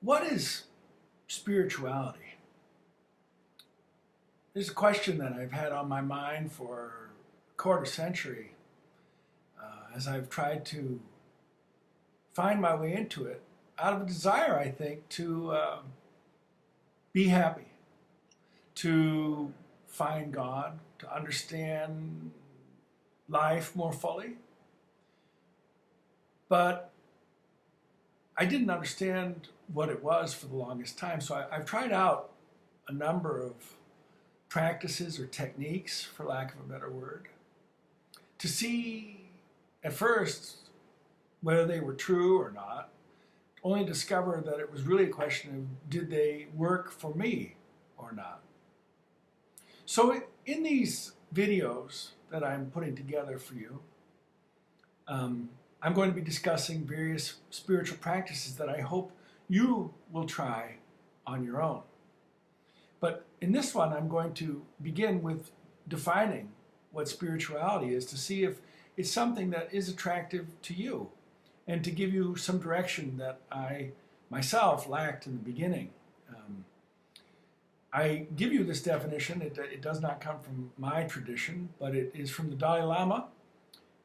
What is spirituality? This is a question that I've had on my mind for a quarter century as I've tried to find my way into it out of a desire, I think, to be happy, to find God, to understand life more fully. But I didn't understand what it was for the longest time. So I've tried out a number of practices or techniques, for lack of a better word, to see at first whether they were true or not, only discover that it was really a question of did they work for me or not. So in these videos that I'm putting together for you, I'm going to be discussing various spiritual practices that I hope you will try on your own. But in this one, I'm going to begin with defining what spirituality is to see if it's something that is attractive to you and to give you some direction that I myself lacked in the beginning. I give you this definition. It does not come from my tradition, but it is from the Dalai Lama.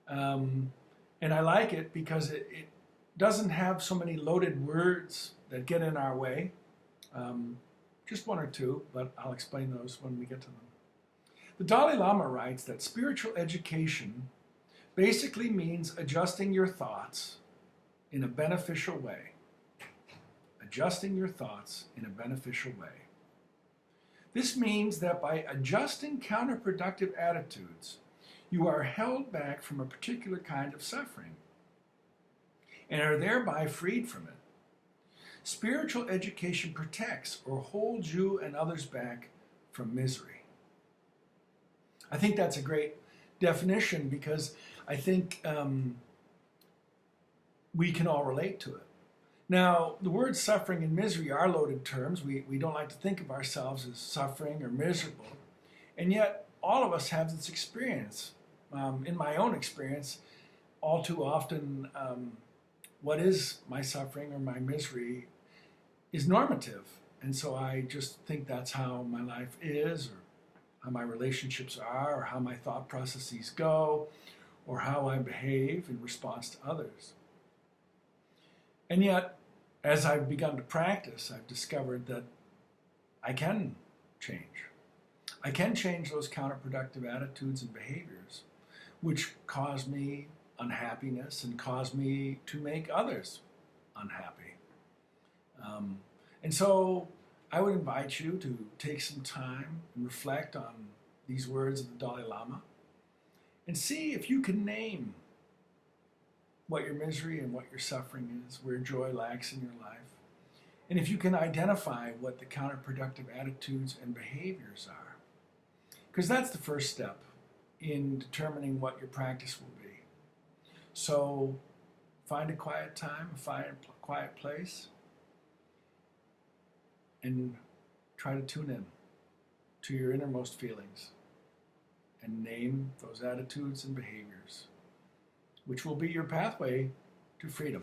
And I like it because it doesn't have so many loaded words that get in our way. Just one or two, but I'll explain those when we get to them. The Dalai Lama writes that spiritual education basically means adjusting your thoughts in a beneficial way. Adjusting your thoughts in a beneficial way. This means that by adjusting counterproductive attitudes, you are held back from a particular kind of suffering and are thereby freed from it. Spiritual education protects or holds you and others back from misery. I think that's a great definition because I think we can all relate to it. Now, the words suffering and misery are loaded terms. We don't like to think of ourselves as suffering or miserable. And yet, all of us have this experience. In my own experience, all too often, what is my suffering or my misery is normative. And so I just think that's how my life is, or how my relationships are, or how my thought processes go, or how I behave in response to others. And yet, as I've begun to practice, I've discovered that I can change. I can change those counterproductive attitudes and behaviors, which cause me unhappiness and cause me to make others unhappy. And so I would invite you to take some time and reflect on these words of the Dalai Lama and see if you can name what your misery and what your suffering is, where joy lacks in your life, and if you can identify what the counterproductive attitudes and behaviors are. Because that's the first step in determining what your practice will be. So find a quiet time, find a quiet place, and try to tune in to your innermost feelings and name those attitudes and behaviors, which will be your pathway to freedom.